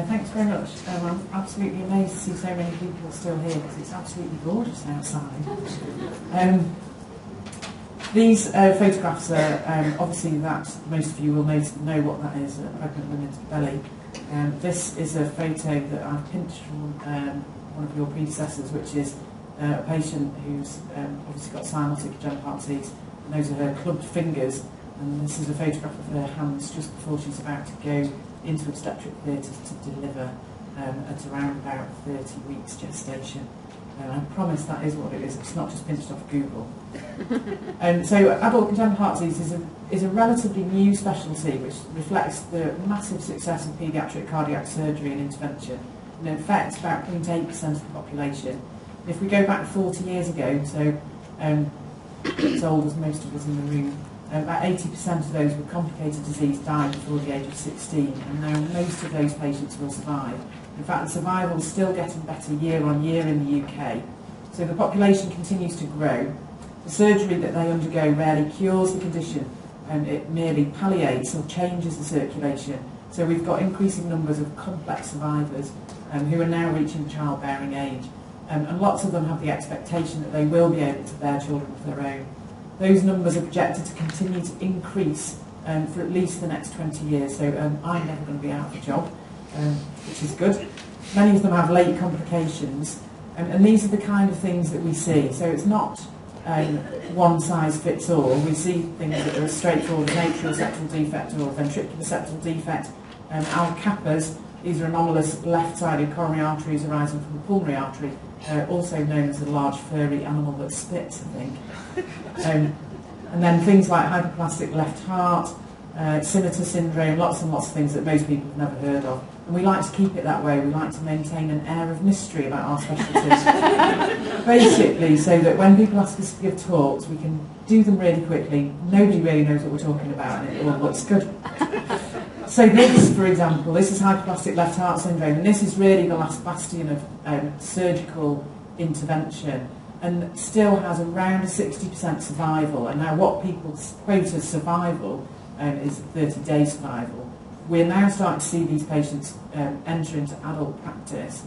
Thanks very much. I'm absolutely amazed to see so many people still here because it's absolutely gorgeous outside. These photographs are obviously that most of you will know what that is, a pregnant woman's belly. This is a photo that I've pinched from one of your predecessors, which is a patient who's obviously got cyanotic congenital heart disease, and those are her clubbed fingers, and this is a photograph of her hands just before she's about to go into obstetric theatre to deliver at around about 30 weeks gestation. I promise that is what it is, it's not just pinched off Google. So adult congenital heart disease is a relatively new specialty which reflects the massive success of paediatric cardiac surgery and intervention. And in fact, about 0.8% of the population. If we go back 40 years ago, so as old as most of us in the room, about 80% of those with complicated disease died before the age of 16, and now most of those patients will survive. In fact, the survival is still getting better year on year in the UK. So the population continues to grow. The surgery that they undergo rarely cures the condition, and it merely palliates or changes the circulation. So we've got increasing numbers of complex survivors who are now reaching childbearing age. And lots of them have the expectation that they will be able to bear children of their own. Those numbers are projected to continue to increase for at least the next 20 years. So I'm never going to be out of a job, which is good. Many of them have late complications, and these are the kind of things that we see. So it's not one size fits all. We see things that are as straightforward as atrial septal defect or ventricular septal defect. Alcappas, these are anomalous left-sided coronary arteries arising from the pulmonary artery, also known as a large furry animal that spits, I think. And then things like hyperplastic left heart, Scimitar syndrome, lots and lots of things that most people have never heard of. And we like to keep it that way. We like to maintain an air of mystery about our specialties. Basically, so that when people ask us to give talks, we can do them really quickly. Nobody really knows what we're talking about, and it all looks good. So this, for example, this is hyperplastic left heart syndrome, and this is really the last bastion of surgical intervention, and still has around a 60% survival. And now what people quote as survival is 30-day survival. We're now starting to see these patients enter into adult practice.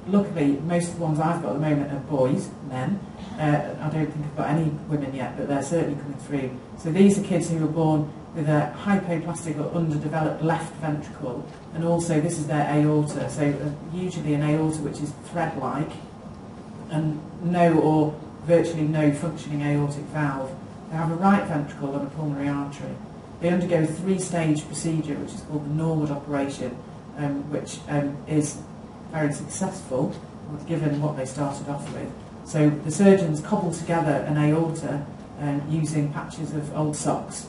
Luckily, most of the ones I've got at the moment are boys, men. I don't think I've got any women yet, but they're certainly coming through. So these are kids who were born with a hypoplastic or underdeveloped left ventricle, and also this is their aorta. So usually an aorta which is thread-like, and no or virtually no functioning aortic valve. They have a right ventricle and a pulmonary artery. They undergo a 3-stage procedure which is called the Norwood operation, which is very successful given what they started off with. So the surgeons cobble together an aorta using patches of old socks,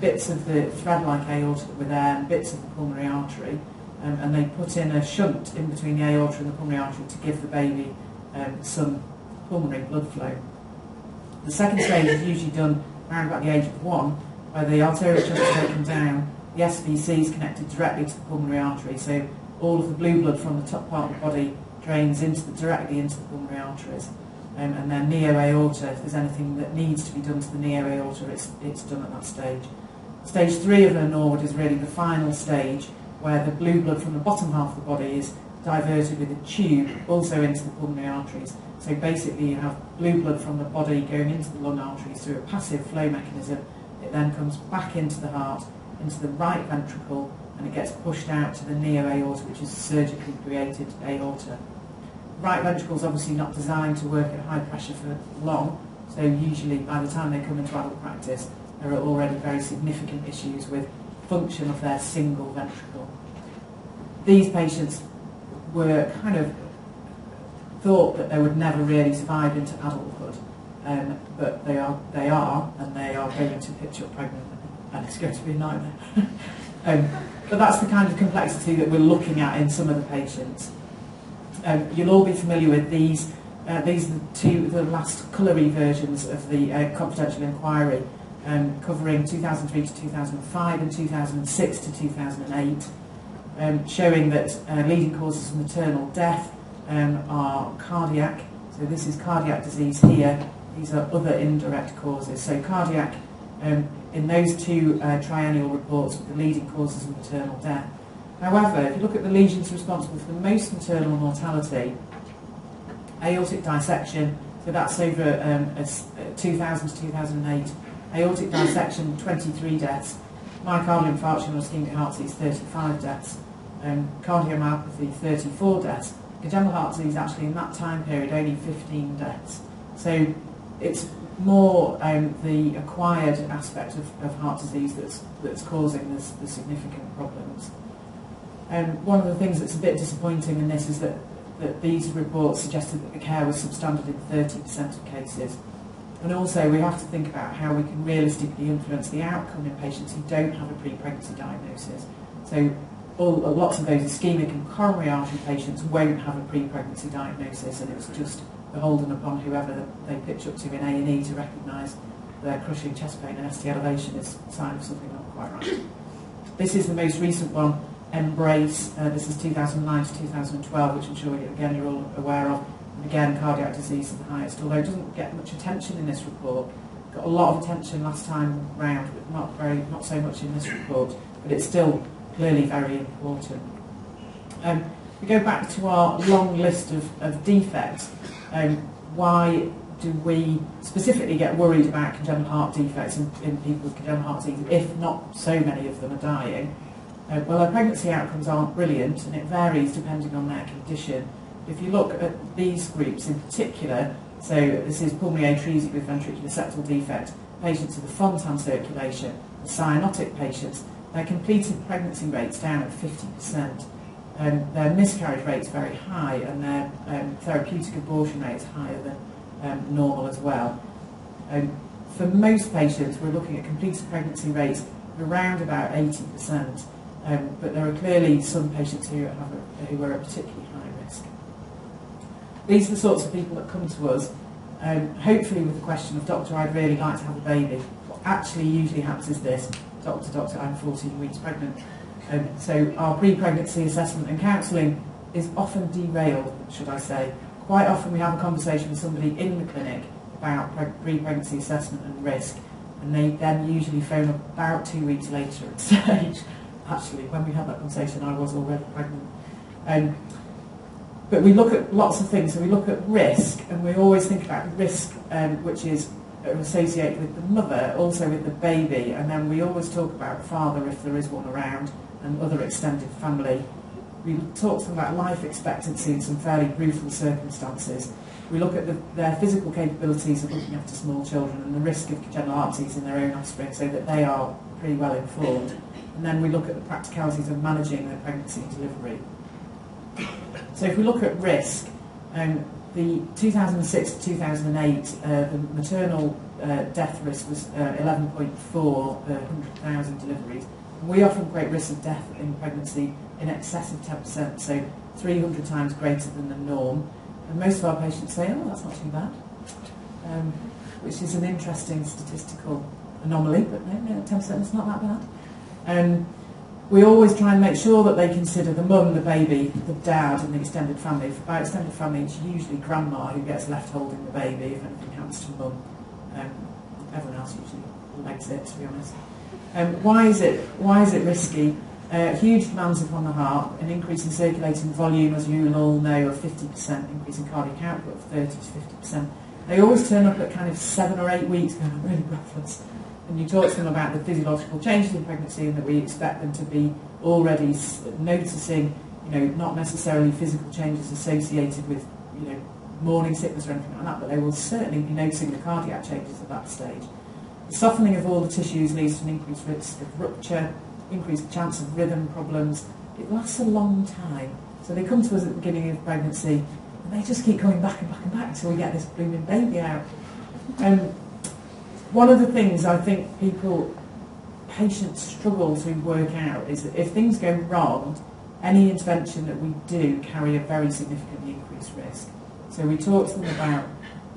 bits of the thread-like aorta that were there, and bits of the pulmonary artery, and they put in a shunt in between the aorta and the pulmonary artery to give the baby some pulmonary blood flow. The second stage is usually done around about the age of 1, where the arterial shunt is taken down, the SVC is connected directly to the pulmonary artery, so all of the blue blood from the top part of the body drains directly into the pulmonary arteries. And then neo-aorta, if there's anything that needs to be done to the neo-aorta, it's done at that stage. Stage 3 of the Norwood is really the final stage, where the blue blood from the bottom half of the body is diverted with a tube also into the pulmonary arteries. So basically you have blue blood from the body going into the lung arteries through a passive flow mechanism. It then comes back into the heart, into the right ventricle, and it gets pushed out to the neo-aorta, which is a surgically created aorta. Right ventricle is obviously not designed to work at high pressure for long, so usually by the time they come into adult practice, there are already very significant issues with function of their single ventricle. These patients were kind of thought that they would never really survive into adulthood, but they are, and they are going to pitch up pregnant, and it's going to be a nightmare. But that's the kind of complexity that we're looking at in some of the patients. You'll all be familiar with these. These are the last colour-y versions of the confidential inquiry, covering 2003 to 2005 and 2006 to 2008, showing that leading causes of maternal death are cardiac. So this is cardiac disease here. These are other indirect causes. So cardiac, in those two triennial reports with the leading causes of maternal death, However, if you look at the lesions responsible for the most maternal mortality, aortic dissection, so that's over 2000 to 2008, aortic dissection, 23 deaths, myocardial infarction or ischemic heart disease, 35 deaths, cardiomyopathy, 34 deaths. Congenital heart disease, actually, in that time period, only 15 deaths. So it's more the acquired aspect of heart disease that's causing the significant problems. One of the things that's a bit disappointing in this is that these reports suggested that the care was substandard in 30% of cases. And also we have to think about how we can realistically influence the outcome in patients who don't have a pre-pregnancy diagnosis. So lots of those ischemic and coronary artery patients won't have a pre-pregnancy diagnosis, and it's just beholden upon whoever they pitch up to in A&E to recognise their crushing chest pain and ST elevation is a sign of something not quite right. This is the most recent one, Embrace. This is 2009 to 2012, which I'm sure again you're all aware of. And again, cardiac disease is the highest, although it doesn't get much attention in this report. Got a lot of attention last time round, but not so much in this report. But it's still clearly very important. We go back to our long list of defects. Why do we specifically get worried about congenital heart defects in people with congenital heart disease if not so many of them are dying? Well, their pregnancy outcomes aren't brilliant, and it varies depending on their condition. If you look at these groups in particular, so this is pulmonary atresia with ventricular septal defect, patients with a Fontan circulation, the cyanotic patients, their completed pregnancy rates down at 50%. Their miscarriage rate's very high, and their therapeutic abortion rate's higher than normal as well. For most patients, we're looking at completed pregnancy rates of around about 80%, but there are clearly some patients who are at particularly high risk. These are the sorts of people that come to us, hopefully with the question of, Doctor, I'd really like to have a baby. What actually usually happens is this: Doctor, I'm 14 weeks pregnant. So our pre-pregnancy assessment and counselling is often derailed, should I say. Quite often we have a conversation with somebody in the clinic about pre-pregnancy assessment and risk, and they then usually phone up about 2 weeks later and say, actually, when we had that conversation, I was already pregnant. But we look at lots of things. So we look at risk, and we always think about risk, which is associated with the mother, also with the baby, and then we always talk about father if there is one around, and other extended family. We talk to them about life expectancy in some fairly brutal circumstances. We look at their physical capabilities of looking after small children and the risk of congenital heart disease in their own offspring, so that they are pretty well informed. And then we look at the practicalities of managing their pregnancy and delivery. So if we look at risk, the 2006 to 2008, the maternal death risk was 11.4 per 100,000 deliveries. We often quote risk of death in pregnancy in excess of 10%, so 300 times greater than the norm. And most of our patients say, oh, that's not too bad, which is an interesting statistical anomaly, but no, 10% is not that bad. We always try and make sure that they consider the mum, the baby, the dad, and the extended family. By extended family, it's usually grandma who gets left holding the baby if anything happens to mum. Everyone else usually legs it, to be honest. Why is it risky? Huge demands upon the heart, an increase in circulating volume, as you will all know, of 50%, increase in cardiac output of 30 to 50%. They always turn up at kind of 7 or 8 weeks going, I'm really breathless. And you talk to them about the physiological changes in pregnancy and that we expect them to be already noticing, not necessarily physical changes associated with, morning sickness or anything like that, but they will certainly be noticing the cardiac changes at that stage. The softening of all the tissues leads to an increased risk of rupture, increased chance of rhythm problems. It lasts a long time. So they come to us at the beginning of pregnancy and they just keep coming back and back and back until we get this blooming baby out. One of the things I think patients struggle to work out is that if things go wrong, any intervention that we do carry a very significantly increased risk. So we talk to them about,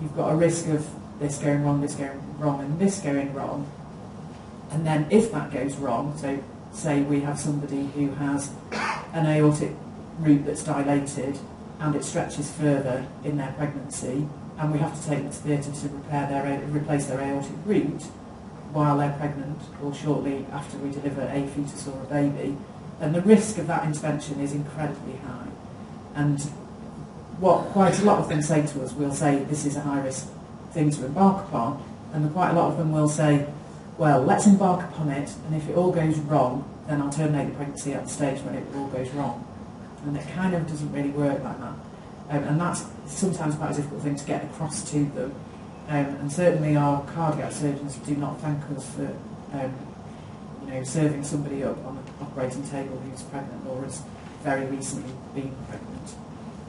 you've got a risk of this going wrong, this going wrong, and this going wrong. And then if that goes wrong, so say we have somebody who has an aortic route that's dilated and it stretches further in their pregnancy, and we have to take them to theatre to replace their aortic route while they're pregnant or shortly after we deliver a fetus or a baby, And the risk of that intervention is incredibly high. And what quite a lot of them say to us, we'll say this is a high risk thing to embark upon, and quite a lot of them will say, well, let's embark upon it, and if it all goes wrong, then I'll terminate the pregnancy at the stage when it all goes wrong. And it kind of doesn't really work like that. And that's sometimes quite a difficult thing to get across to them. And certainly our cardiac surgeons do not thank us for serving somebody up on an operating table who's pregnant or has very recently been pregnant,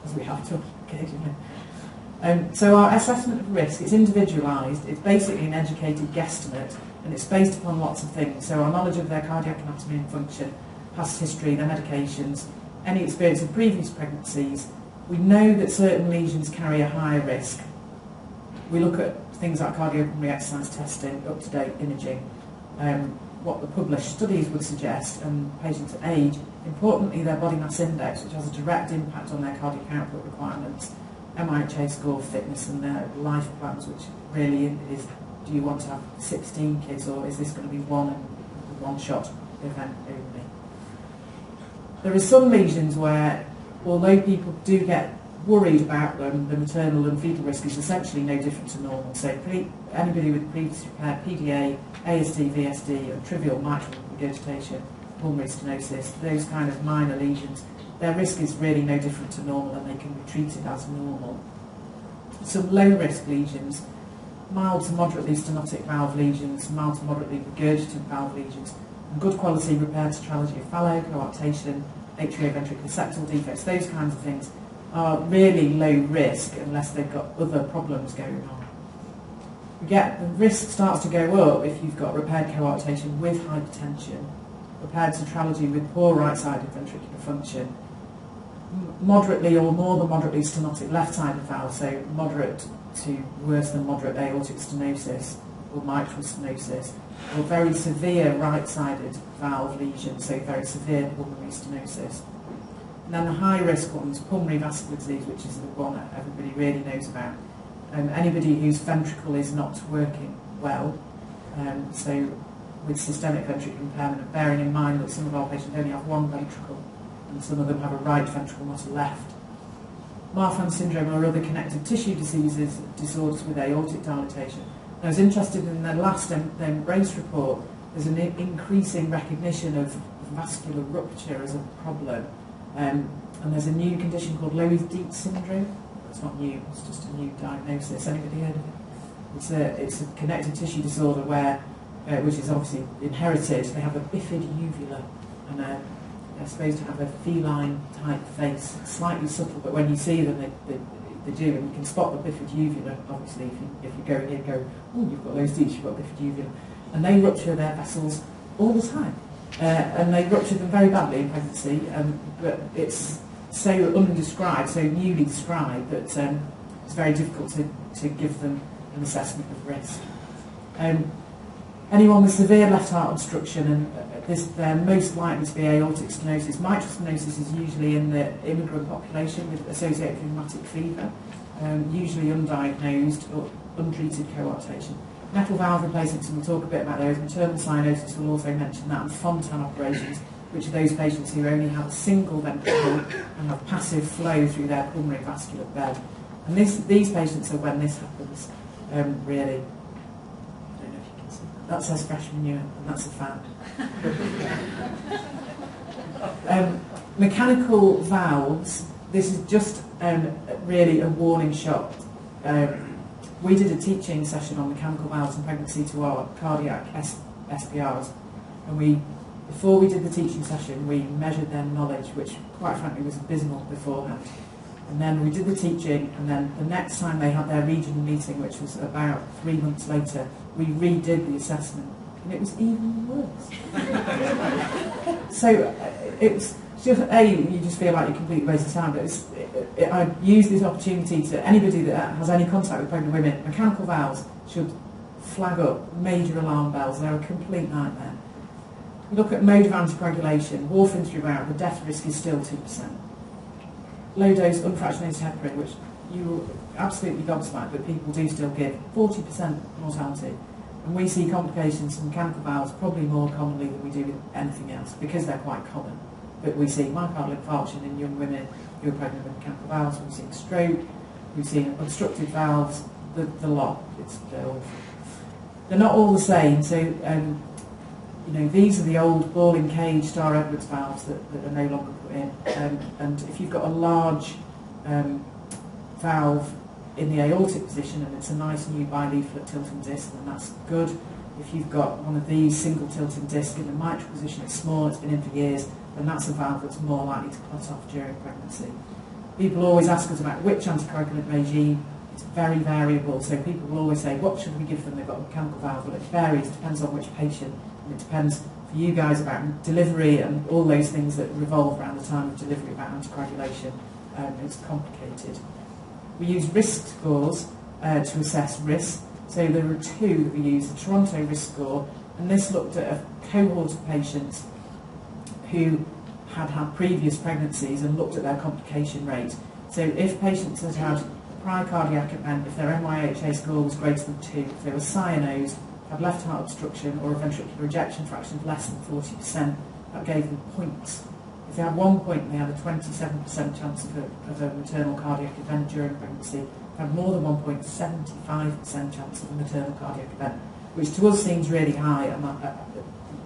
as we have to occasionally. So our assessment of risk is individualised. It's basically an educated guesstimate, and it's based upon lots of things. So our knowledge of their cardiac anatomy and function, past history, their medications, any experience of previous pregnancies. We know that certain lesions carry a higher risk. We look at things like cardiopulmonary exercise testing, up-to-date imaging, what the published studies would suggest, and patients' age. Importantly, their body mass index, which has a direct impact on their cardiac output requirements, MIHA score, fitness, and their life plans, which really is, do you want to have 16 kids, or is this going to be one shot event only? There are some lesions where, although people do get worried about them, the maternal and fetal risk is essentially no different to normal. So anybody with previously repaired PDA, ASD, VSD, and trivial mitral regurgitation, pulmonary stenosis, those kind of minor lesions, their risk is really no different to normal, and they can be treated as normal. Some low-risk lesions, mild to moderately stenotic valve lesions, mild to moderately regurgitative valve lesions, and good quality repair tetralogy of fallow, coarctation, atrioventricular septal defects, those kinds of things are really low risk unless they've got other problems going on. The risk starts to go up if you've got repaired coarctation with hypertension, repaired tetralogy with poor right-sided ventricular function, moderately or more than moderately stenotic left-sided valve, so moderate to worse than moderate aortic stenosis or mitral stenosis, or very severe right-sided valve lesions, so very severe pulmonary stenosis. And then the high-risk ones, pulmonary vascular disease, which is the one that everybody really knows about. Anybody whose ventricle is not working well, so with systemic ventricular impairment, and bearing in mind that some of our patients only have one ventricle, and some of them have a right ventricle, not a left. Marfan syndrome or other connective tissue diseases, disorders with aortic dilatation. I was interested in the last Embrace report. There's an increasing recognition of vascular rupture as a problem. And there's a new condition called Loeys-Dietz syndrome. It's not new, it's just a new diagnosis. Anybody heard of it? It's a connective tissue disorder where, which is obviously inherited. They have a bifid uvula, and they're supposed to have a feline-type face, slightly subtle, but when you see them, they do, and you can spot the bifid uvula, obviously, if you go in here and go, oh, you've got Loeys-Dietz, you've got bifid uvula. And they rupture their vessels all the time. And they rupture them very badly in pregnancy, but it's so undescribed, so newly described, that it's very difficult to give them an assessment of risk. Anyone with severe left heart obstruction, and they're most likely to be aortic stenosis. Mitral stenosis is usually in the immigrant population with associated rheumatic fever, usually undiagnosed or untreated coarctation. Metal valve replacements, and we'll talk a bit about those. Maternal cyanosis, we'll also mention that, and Fontan operations, which are those patients who only have a single ventricle and have passive flow through their pulmonary vascular bed. And these patients are when this happens, really. I don't know if you can see that. That says fresh manure, and that's a fan. Mechanical valves, this is just really a warning shot. We did a teaching session on mechanical valves in pregnancy to our cardiac SPRs, and before we did the teaching session, we measured their knowledge, which quite frankly was abysmal beforehand. And then we did the teaching, and then the next time they had their regional meeting, which was about 3 months later, we redid the assessment, and it was even worse. So it was just, you just feel like you're completely wasting time, but I use this opportunity to anybody that has any contact with pregnant women. Mechanical valves should flag up major alarm bells. They're a complete nightmare. Look at mode of anticoagulation, warfarin throughout, the death risk is still 2%. Low dose unfractionated heparin, which you will absolutely gobsmacked, but people do still give, 40% mortality. And we see complications from mechanical valves probably more commonly than we do with anything else, because they're quite common. but we see myocardial infarction in young women who are pregnant with mechanical valves, we've seen stroke, we've seen obstructed valves, the lot. They're not all the same, so these are the old ball and cage Star Edwards valves that are no longer put in, and if you've got a large valve in the aortic position and it's a nice new bileaflet tilting disc, then that's good. If you've got one of these single tilting discs in the mitral position, it's small, it's been in for years, then that's a valve that's more likely to clot off during pregnancy. People always ask us about which anticoagulant regime. It's very variable, so people will always say, what should we give them? They've got a mechanical valve. Well, it varies, depends on which patient, and it depends for you guys about delivery and all those things that revolve around the time of delivery about anticoagulation. It's complicated. We use risk scores to assess risk. So there are two that we use, the Toronto risk score, and this looked at a cohort of patients who had had previous pregnancies and looked at their complication rate. So if patients had had prior cardiac event, if their NYHA score was greater than 2, if they were cyanosed, had left heart obstruction or a ventricular ejection fraction of less than 40%, that gave them points. If they had 1 point, they had a 27% chance of a maternal cardiac event during pregnancy. If they had more than 1 point, 75% chance of a maternal cardiac event, which to us seems really high,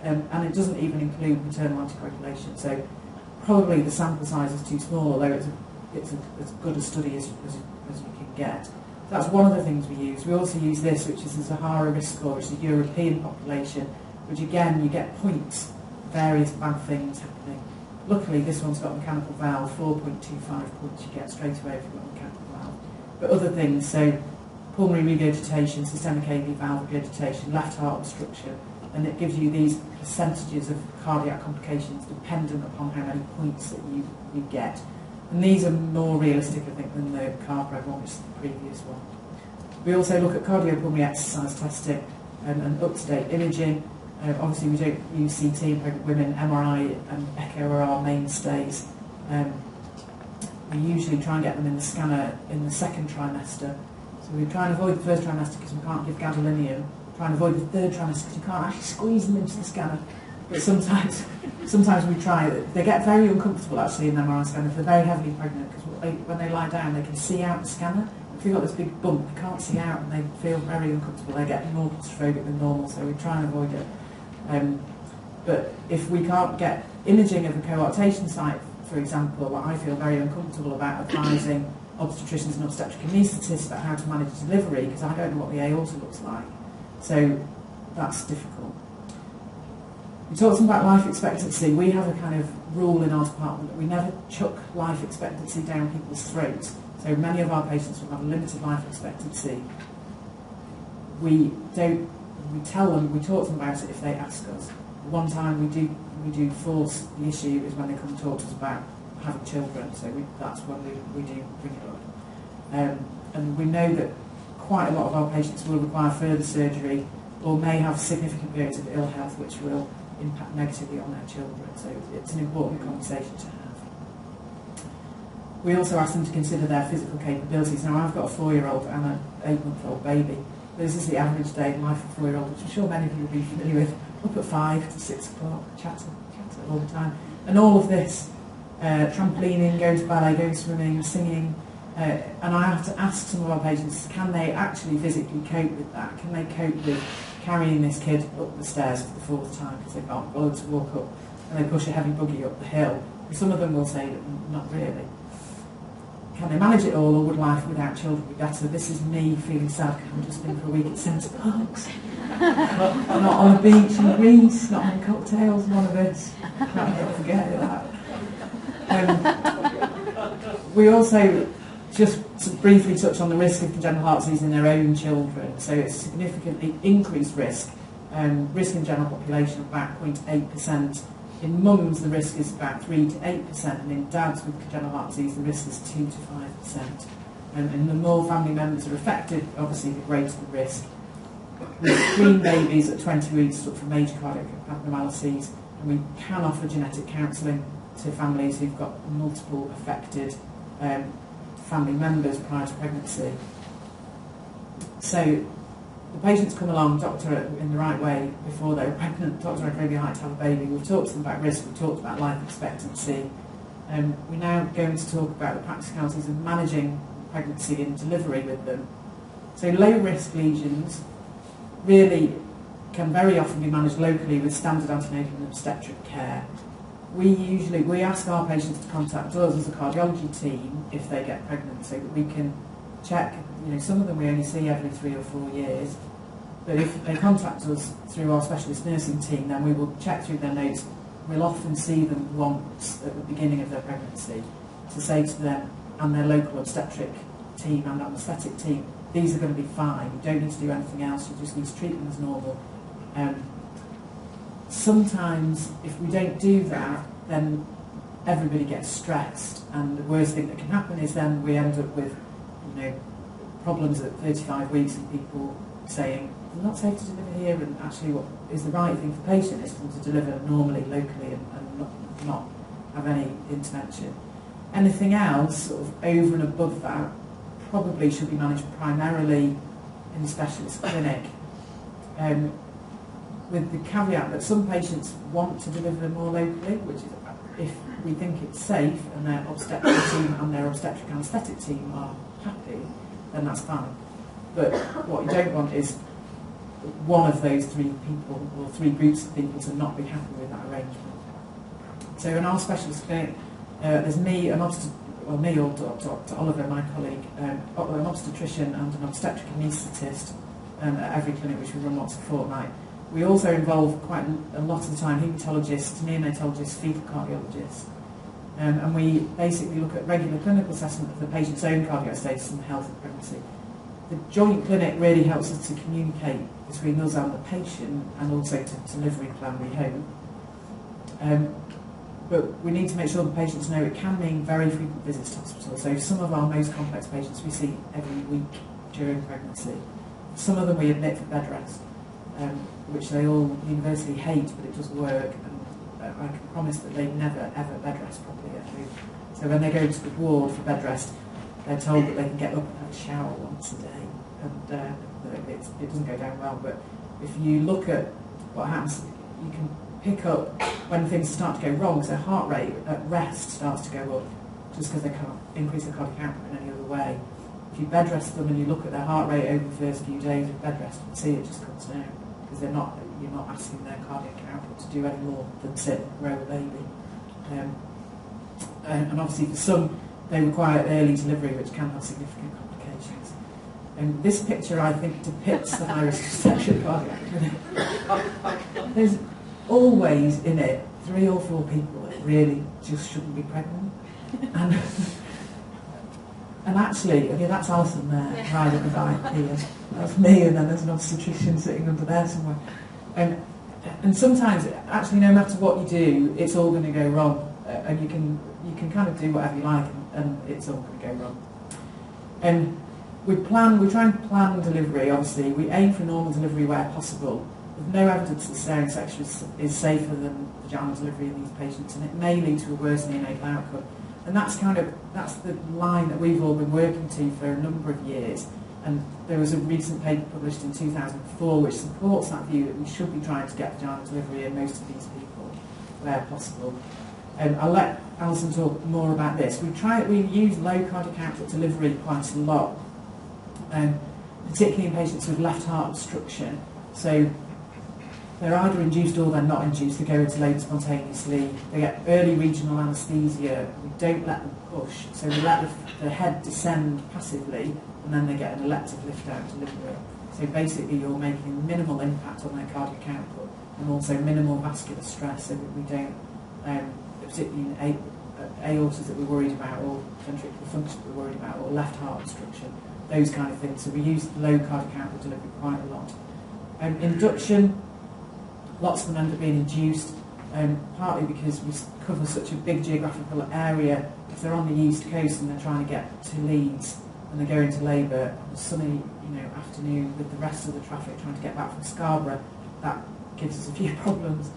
and it doesn't even include maternal anticoagulation. So probably the sample size is too small, although it's as good a study as you can get. So that's one of the things we use. We also use this, which is the Sahara risk score, which is a European population, which again, you get points, various bad things happening. Luckily, this one's got a mechanical valve, 4.25 points you get straight away if you've got a mechanical valve. But other things, so pulmonary regurgitation, systemic AV valve regurgitation, left heart obstruction, and it gives you these percentages of cardiac complications dependent upon how many points that you get. And these are more realistic, I think, than the CARPREG one, which is the previous one. We also look at cardiopulmonary exercise testing and up-to-date imaging. Obviously, we don't use CT in pregnant women. MRI and echo are our mainstays. We usually try and get them in the scanner in the second trimester. So we try and avoid the first trimester because we can't give gadolinium. Try and avoid the third trimester because you can't actually squeeze them into the scanner. But sometimes we try. They get very uncomfortable actually in the MRI scanner if they're very heavily pregnant, because when they lie down they can see out the scanner. If you've got this big bump, they can't see out and they feel very uncomfortable. They get more claustrophobic than normal, so we try and avoid it. But if we can't get imaging of a coarctation site, for example, I feel very uncomfortable about advising obstetricians and obstetric anaesthetists about how to manage delivery, because I don't know what the aorta looks like. So that's difficult. We talked some about life expectancy. We have a kind of rule in our department that we never chuck life expectancy down people's throats. So many of our patients will have a limited life expectancy. We tell them, we talk to them about it if they ask us. One time we do force the issue is when they come and talk to us about having children, so that's when we do bring it up. And we know that quite a lot of our patients will require further surgery or may have significant periods of ill health which will impact negatively on their children, so it's an important conversation to have. We also ask them to consider their physical capabilities. Now, I've got a 4-year-old and an 8-month-old baby. This is the average day in life of a 4-year-old, which I'm sure many of you will be familiar with. Up at 5 to 6 o'clock, chatter all the time. And all of this, trampolining, going to ballet, going swimming, singing, and I have to ask some of our patients, can they actually physically cope with that? Can they cope with carrying this kid up the stairs for the 4th time because they can't bother to walk up, and they push a heavy buggy up the hill? And some of them will say that not really. Can they manage it all, or would life without children be better? This is me feeling sad because I've just been for a week at Centre Parks. Not on a beach in Greece, not having cocktails, none of this. Can't forget that. We also just briefly touch on the risk of congenital heart disease in their own children. So it's significantly increased risk. Risk in general population of about 0.8%. In mums, the risk is about 3 to 8%, and in dads with congenital heart disease, the risk is 2 to 5%. And the more family members are affected, obviously, the greater the risk. We screen babies at 20 weeks for major cardiac abnormalities, and we can offer genetic counselling to families who've got multiple affected family members prior to pregnancy. So the patients come along, doctor in the right way before they're pregnant, doctor, I'd really like to have a baby. We've talked to them about risk, we've talked about life expectancy. We're now going to talk about the practicalities of managing pregnancy and delivery with them. So low risk lesions really can very often be managed locally with standard antenatal and obstetric care. We ask our patients to contact us as a cardiology team if they get pregnant, so that we can check. Some of them we only see every 3 or 4 years, but if they contact us through our specialist nursing team, then we will check through their notes. We'll often see them once at the beginning of their pregnancy to say to them and their local obstetric team and anaesthetic team, these are going to be fine, you don't need to do anything else, you just need to treat them as normal. Sometimes if we don't do that, then everybody gets stressed, and the worst thing that can happen is then we end up with problems at 35 weeks and people saying, it's not safe to deliver here, and actually what is the right thing for the patient is for them to deliver normally, locally, and not have any intervention. Anything else sort of over and above that probably should be managed primarily in a specialist clinic, with the caveat that some patients want to deliver more locally, which is if we think it's safe and their obstetric team and their obstetric anaesthetic team are happy, then that's fine. But what you don't want is one of those 3 people or 3 groups of people to not be happy with that arrangement. So in our specialist clinic, there's me or Dr. Oliver, my colleague, an obstetrician and an obstetric anaesthetist at every clinic, which we run once a fortnight. We also involve quite a lot of the time haematologists, neonatologists, fetal cardiologists, and we basically look at regular clinical assessment of the patient's own cardiac status and health of pregnancy. The joint clinic really helps us to communicate between us and the patient, and also to delivery plan, we hope. But we need to make sure the patients know it can mean very frequent visits to hospital. So some of our most complex patients we see every week during pregnancy. Some of them we admit for bed rest, which they all universally hate, but it does work, and I can promise that they never ever bed rest properly at home. So when they go to the ward for bed rest, they're told that they can get up and have a shower once a day, and it doesn't go down well. But if you look at what happens, you can pick up when things start to go wrong, because their heart rate at rest starts to go up, just because they can't increase their cardiac output in any other way. If you bed rest them and you look at their heart rate over the first few days of bed rest, you see it just comes down, because you're not asking their cardiac output to do any more than sit and grow a baby. And obviously for some, they require early delivery, which can have significant complications. And this picture, I think, depicts the high risk of obstetric cardiac clinic. There's always in it 3 or 4 people that really just shouldn't be pregnant. And actually, okay, that's Alison there, right at the back here. That's me, and then there's an obstetrician sitting under there somewhere. And sometimes, actually, no matter what you do, it's all going to go wrong. And you can kind of do whatever you like, and it's all going to go wrong. And we try and plan delivery, obviously. We aim for normal delivery where possible. There's no evidence that cesarean section is safer than vaginal delivery in these patients, and it may lead to a worse neonatal outcome. And that's the line that we've all been working to for a number of years. And there was a recent paper published in 2004 which supports that view that we should be trying to get vaginal delivery in most of these people where possible. I'll let Alison talk more about this. We use low cardiac output delivery quite a lot, particularly in patients with left heart obstruction. So they're either induced or they're not induced. They go into labour spontaneously. They get early regional anaesthesia. We don't let them push, so we let the head descend passively, and then they get an elective lift-out delivery. So basically you're making minimal impact on their cardiac output and also minimal vascular stress, so that we don't, particularly in aortas that we're worried about, or ventricular function that we're worried about, or left heart obstruction, those kind of things. So we use low cardiac output delivery quite a lot. Induction, lots of them end up being induced, partly because we cover such a big geographical area. If they're on the East Coast and they're trying to get to Leeds and they go into labour on a sunny afternoon with the rest of the traffic trying to get back from Scarborough, that gives us a few problems.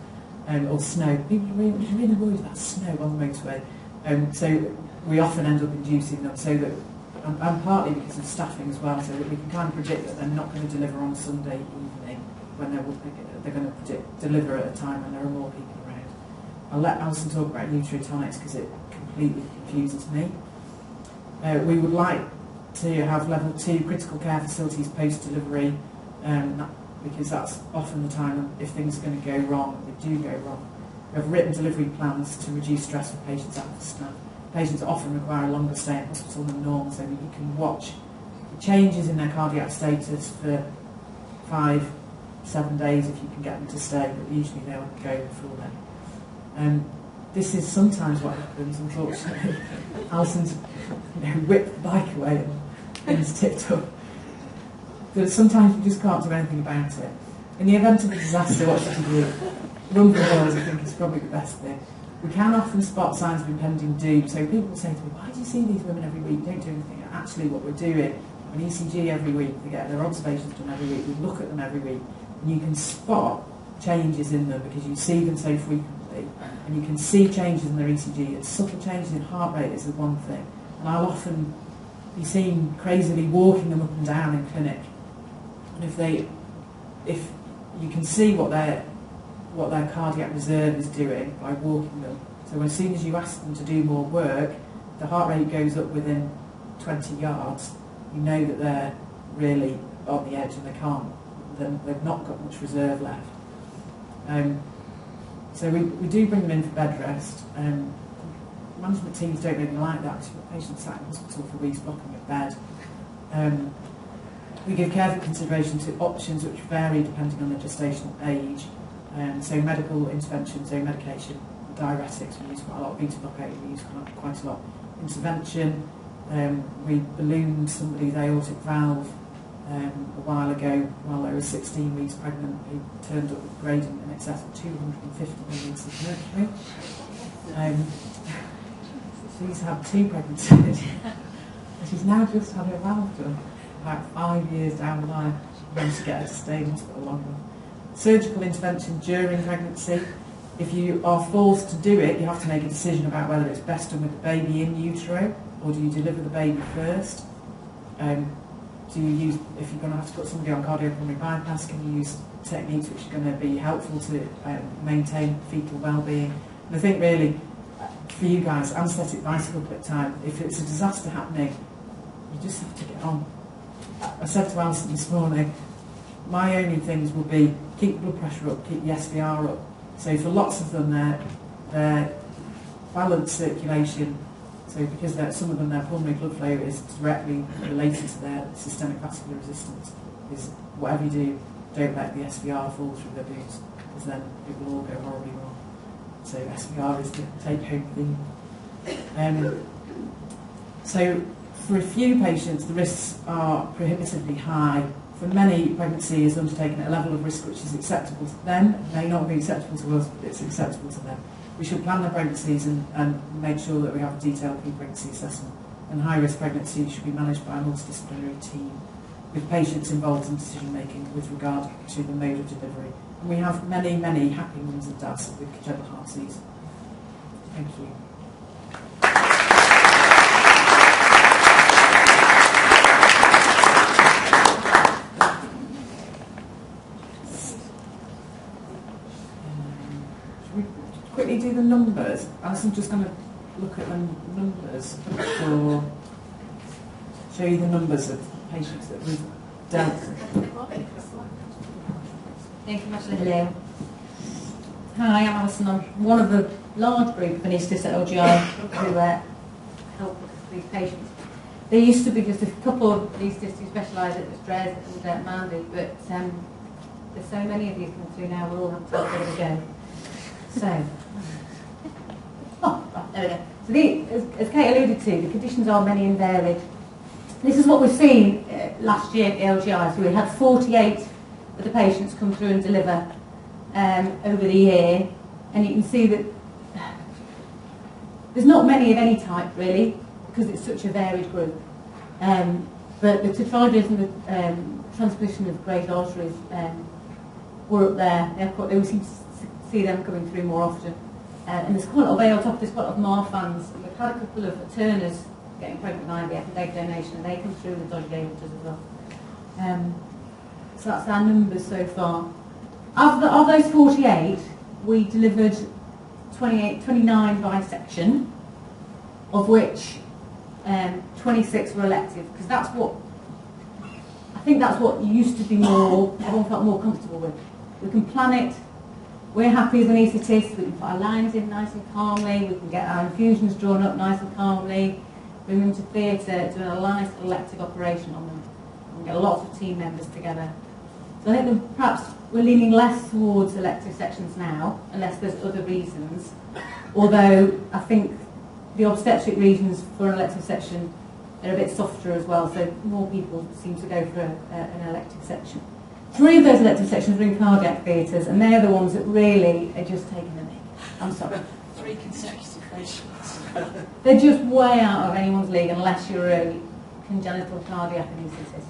Or snow. People are really worried about snow on the motorway. So we often end up inducing them, so that and partly because of staffing as well, so that we can kind of predict that they're not going to deliver on Sunday evening when they're going to deliver at a time when there are more people around. I'll let Alison talk about nutrotonics because it completely confuses me. We would like to have level 2 critical care facilities post-delivery, because that's often the time if things are going to go wrong, they do go wrong. We have written delivery plans to reduce stress for patients and for staff. Patients often require a longer stay in hospital than normal, so that you can watch the changes in their cardiac status for 5-7 days if you can get them to stay, but usually they'll go before then. This is sometimes what happens, unfortunately. Alison's whipped the bike away and things tipped up. But sometimes you just can't do anything about it. In the event of a disaster, what should you do? Run for the hills, I think, is probably the best thing. We can often spot signs of impending doom, so people will say to me, why do you see these women every week? Don't do anything. Actually, what we're doing, an ECG every week, they get their observations done every week, we look at them every week, and you can spot changes in them because you see them so frequently, and you can see changes in their ECG, and subtle changes in heart rate is the one thing. And I'll often be seen crazily walking them up and down in clinic, and if you can see what their cardiac reserve is doing by walking them. So as soon as you ask them to do more work, the heart rate goes up within 20 yards. You know that they're really on the edge and they've not got much reserve left. So we do bring them in for bed rest. Management teams don't really like that because you've got patients sat in hospital for weeks blocking at bed. We give careful consideration to options which vary depending on the gestational age. So medical intervention, so medication, diuretics, we use quite a lot, beta blockade, we use quite a lot. Intervention, we ballooned somebody's aortic valve a while ago while they were 16 weeks pregnant. He turned up with gradient in excess of 250 milliliters of mercury. She's had 2 pregnancies and she's now just had her valve done. About 5 years down the line, managed to get her to stay in hospital longer. Surgical intervention during pregnancy. If you are forced to do it, you have to make a decision about whether it's best done with the baby in utero or do you deliver the baby first. Do you use, if you're going to have to put somebody on cardiopulmonary bypass, can you use techniques which are going to be helpful to maintain fetal well-being? And I think really, for you guys, anaesthetic bicycle clip time, if it's a disaster happening, you just have to get on. I said to Alison this morning, my only things will be keep blood pressure up, keep the SVR up. So for lots of them, their balanced circulation, so because some of them, their pulmonary blood flow is directly related to their systemic vascular resistance, is whatever you do, don't let the SVR fall through their boots, because then it will all go horribly wrong. So SVR is the take-home theme. So for a few patients, the risks are prohibitively high. For many, pregnancy is undertaken at a level of risk which is acceptable to them. It may not be acceptable to us, but it's acceptable to them. We should plan their pregnancies and make sure that we have a detailed pre-pregnancy assessment. And high-risk pregnancy should be managed by a multidisciplinary team with patients involved in decision-making with regard to the mode of delivery. And we have many, many happy mums and dads with congenital heart disease. Thank you. Quickly do the numbers. Alison's just going to look at the numbers for show you the numbers of patients that we've dealt with. Thank you much, Hello. Hi, I'm Alison. I'm one of the large group of anaesthetists at LGI who help these patients. There used to be just a couple of anaesthetists who specialise at Dres and Mandy, but there's so many of these coming through now, we'll all have to have a bit of a go. So, right, there we go. So as Kate alluded to, the conditions are many and varied. This is what we've seen last year at the LGI. So we had 48 of the patients come through and deliver over the year, and you can see that there's not many of any type really, because it's such a varied group. But the tetralogies and the transposition of great arteries were up there. They seem to see them coming through more often. And there's quite a lot of aortopathy, there's quite a lot of Marfan's, and we've had a couple of Turners getting pregnant with IVF and egg donation, and they come through the dodgy aortas as well. So that's our numbers so far. Of those 48, we delivered 29 by section, of which 26 were elective, because I think that's what used to be everyone felt more comfortable with. We can plan it, we're happy as an anaesthetist, we can put our lines in nice and calmly, we can get our infusions drawn up nice and calmly, bring them to theatre, do a nice elective operation on them, and get lots of team members together. So I think that perhaps we're leaning less towards elective sections now, unless there's other reasons, although I think the obstetric reasons for an elective section are a bit softer as well, so more people seem to go for an elective section. 3 of those elective sections are in cardiac theatres, and they're the ones that really are just taking the mick. I'm sorry. 3 consecutive patients. They're just way out of anyone's league unless you're a congenital cardiac anaesthetist.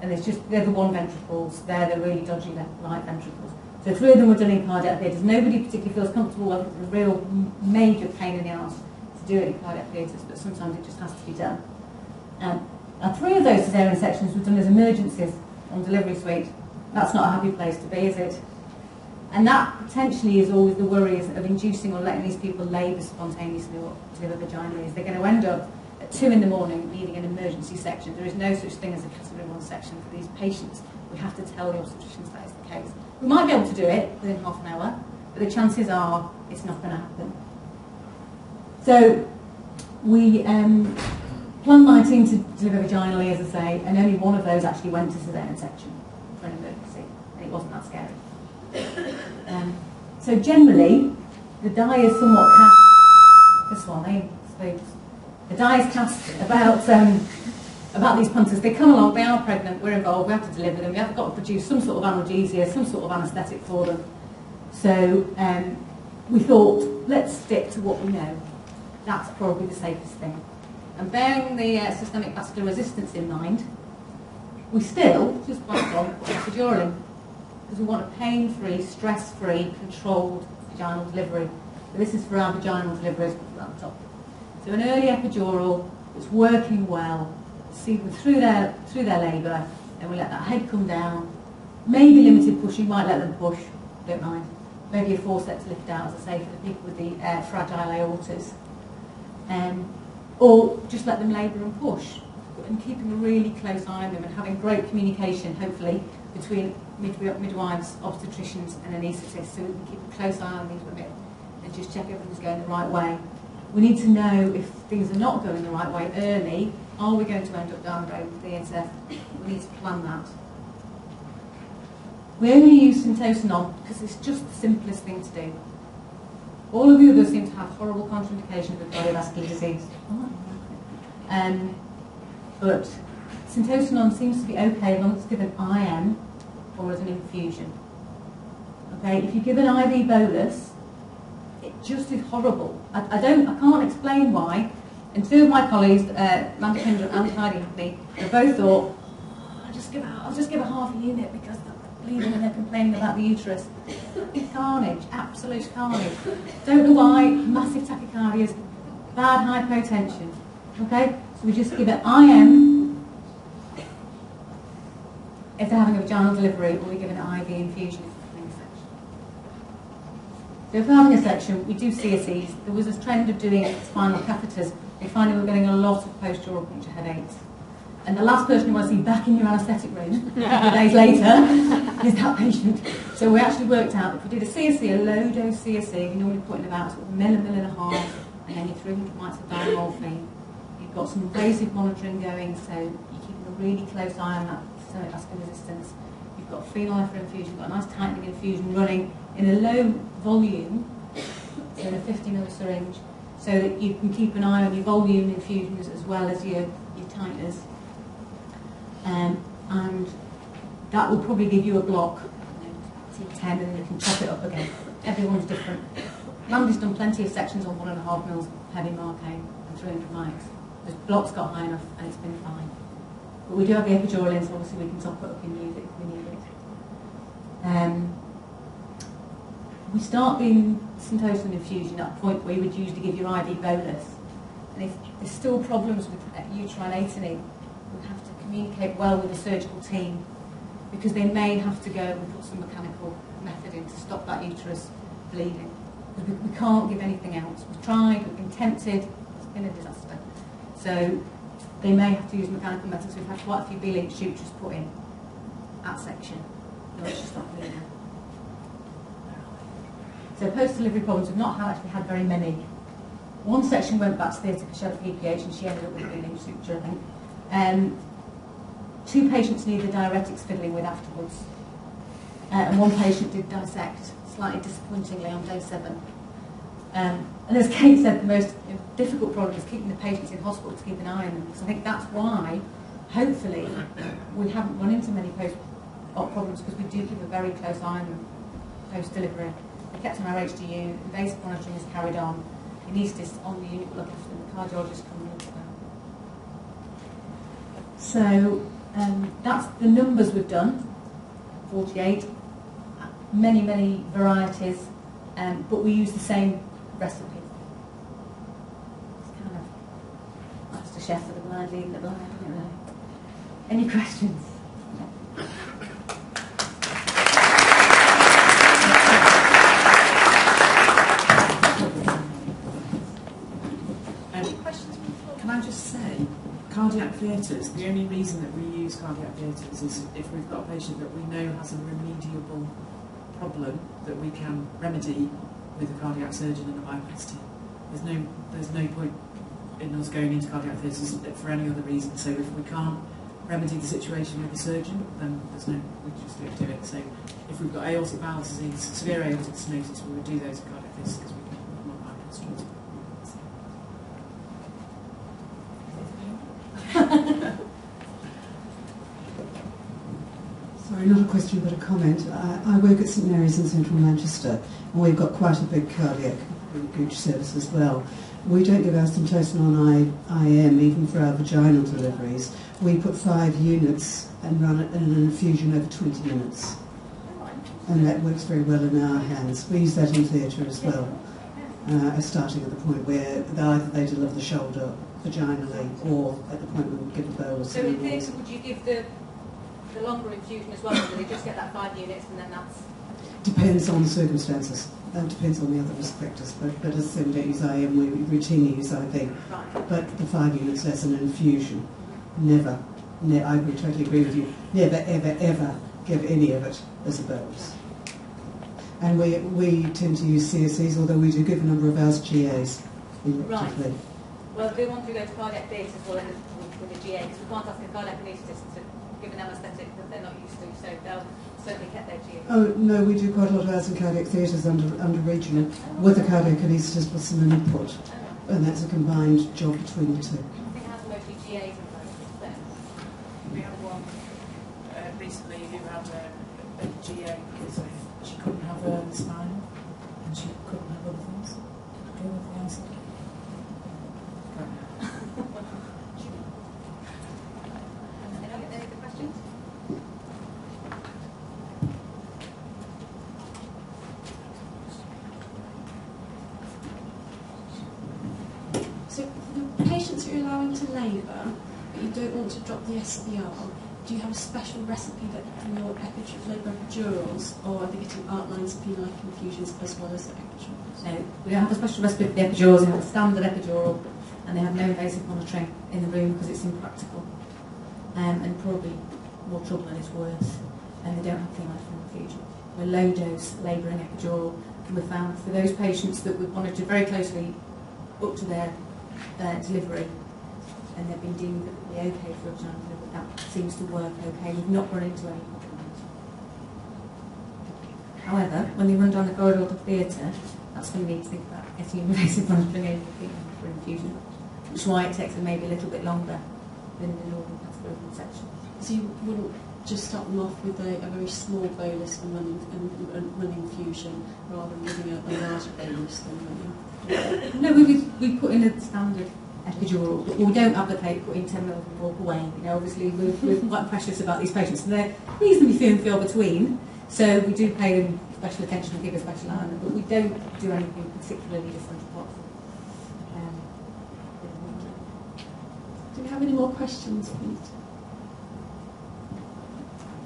And they're the one ventricles, they're the really dodgy right ventricles. So 3 of them were done in cardiac theatres. Nobody particularly feels comfortable with it's a real major pain in the arse to do it in cardiac theatres, but sometimes it just has to be done. Now 3 of those caesarean sections were done as emergencies on delivery suite. That's not a happy place to be, is it? And that potentially is always the worry of inducing or letting these people labour spontaneously or deliver vaginally, is they're going to end up at 2 in the morning needing an emergency section. There is no such thing as a category 1 section for these patients. We have to tell the obstetricians that is the case. We might be able to do it within half an hour, but the chances are it's not going to happen. So we planned 19 to deliver vaginally, as I say, and only 1 of those actually went to caesarean section for an emergency, and it wasn't that scary. So generally, the die is somewhat cast. This one, the die is cast about these punters. They come along, they are pregnant, we're involved, we have to deliver them, we have got to produce some sort of analgesia, some sort of anaesthetic for them. So we thought, let's stick to what we know. That's probably the safest thing. And bearing the systemic vascular resistance in mind, we still just went on put epidural in, because we want a pain-free, stress-free, controlled vaginal delivery. So this is for our vaginal deliveries at the top. So an early epidural that's working well, see them through their labour, and we let that head come down. Maybe limited pushing, might let them push, don't mind. Maybe a forceps lift out, as I say, for the people with the fragile aortas. Or just let them labour and push, and keeping a really close eye on them and having great communication, hopefully, between midwives, obstetricians and anaesthetists, so we can keep a close eye on these women and just check everything's going the right way. We need to know if things are not going the right way early. Are we going to end up down the road with theatre? We need to plan that. We only use syntocinon because it's just the simplest thing to do. All of the others seem to have horrible contraindications with cardiovascular disease. But syntocinon seems to be okay as long as it's given IM or as an infusion. Okay, if you give an IV bolus, it just is horrible. I can't explain why. And 2 of my colleagues, Mandy Kendra and Heidi Happy, they both thought, I'll just give a half a unit because they're bleeding and they're complaining about the uterus. It's carnage, absolute carnage. Don't know why, massive tachycardias, bad hypotension. Okay, so we just give it IM if they're having a vaginal delivery, or we give an IV infusion if they're having a section. So if they're having a section, we do CSEs. There was a trend of doing spinal catheters. We find we were getting a lot of post-dural puncture headaches. And the last person you want to see back in your anaesthetic room a couple of days later is that patient. So we actually worked out if we did a CSE, a low-dose CSE, we normally put in about sort of a mil and a half, and then your 300 mites of diamorphine. You've got some invasive monitoring going, so you're keeping a really close eye on that systemic vascular resistance. You've got phenolphrine infusion, you've got a nice tightening infusion running in a low volume, so in a 50ml syringe, so that you can keep an eye on your volume infusions as well as your tighteners. And that will probably give you a block, 10, and then you can top it up again. Everyone's different. Mandy's done plenty of sections on 1.5 mils heavy Marcaine and 300 mics. The blocks got high enough and it's been fine. But we do have the epidural in, so obviously we can top it up and use it if we need it. We start doing syntocinon infusion at a point where you would usually give your IV bolus. And if there's still problems with uterine atony, we have to communicate well with the surgical team, because they may have to go and put some mechanical method in to stop that uterus bleeding. We can't give anything else. We've tried, we've been tempted, it's been a disaster. So they may have to use mechanical methods. We've had quite a few B-link sutures put in at section. No, it's just not bleeding. So post-delivery problems, we've not actually had very many. One section went back to theatre because she had a PPH and she ended up with a B-link suture, I think. 2 patients needed diuretics fiddling with afterwards. And 1 patient did dissect, slightly disappointingly, on day 7. And as Kate said, the most difficult problem is keeping the patients in hospital to keep an eye on them. Because I think that's why, hopefully, we haven't run into many post-op problems, because we do keep a very close eye on them post-delivery. They're kept on our HDU, invasive monitoring is carried on, anaesthetist on the unit will look after them, the cardiologist come and look at them. So that's the numbers we've done, 48, many varieties, but we use the same recipe. It's kind of Master Chef for the blind leading the blind, isn't it? Any questions? Can I just say, cardiac theatres, the only reason that we use cardiac theatres is if we've got a patient that we know has a remediable problem that we can remedy with a cardiac surgeon and a bypass team. There's no point in us going into cardiac theatres for any other reason. So if we can't remedy the situation with the surgeon, then we just don't do it. So if we've got aortic valve disease, severe aortic stenosis, we would do those in cardiac theatres because we can not bypass treatment. Sorry, not a question but a comment. I work at St Mary's in central Manchester, and we've got quite a big cardiac Guch service as well. We don't give asymptotin on IM even for our vaginal deliveries. We put 5 units and run it in an infusion over 20 minutes. And that works very well in our hands. We use that in theatre as well, starting at the point where either they deliver the shoulder vaginally or at the point where we give a bolus. So in theatre, would you give the longer infusion as well, or do they just get that 5 units and then that's... Depends on the circumstances. Depends on the other risk factors. But as I said, we don't use IM, we routinely use IV. Right. But the 5 units as an infusion. Never, I would totally agree with you, never, ever give any of it as a bolus. And we tend to use CSEs, although we do give a number of ours GAs. Right. Well, the ones who go to cardiac theatres will end up with a GA, because we can't ask a cardiac anaesthetist to give an anaesthetic that they're not used to, so they'll certainly get their GA. Oh, no, we do quite a lot of ours in cardiac theatres under regional, with a cardiac anaesthetist with some input. And that's a combined job between the two. I think it has mostly GAs in those. We had one recently who had a GA because she couldn't have a spine and she couldn't have other things to do with the acid. Any other questions? So the patients that you're allowing to labour, but you don't want to drop the SBR, do you have a special recipe that for your labour epidurals, or are they getting art lines, penile infusions as well as the epidurals? No, we don't have a special recipe for the epidurals. We have a standard epidural, and they have no invasive monitoring in the room because it's impractical, and probably more trouble than it's worth. And they don't have penile infusion. We're low dose labouring epidural, and we found for those patients that we monitored very closely up to their delivery, and they've been deemed that they'll be okay for a vaginal delivery. That seems to work okay. We've not run into any problems. However, when they run down the corridor to theatre, that's when you need to think about getting invasive monitoring in for infusion, which is why it takes them maybe a little bit longer than in the normal catheter section. So you wouldn't just start them off with a very small bolus and running infusion, rather than giving a larger bolus than running? No, we put in a standard epidural, but we don't advocate putting 10 mils and walk away. You know, obviously we're quite precious about these patients, and they're reasonably few and far between. So we do pay them special attention and give a special eye, but we don't do anything particularly different apart from Do we have any more questions, please?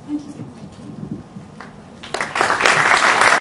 Thank you.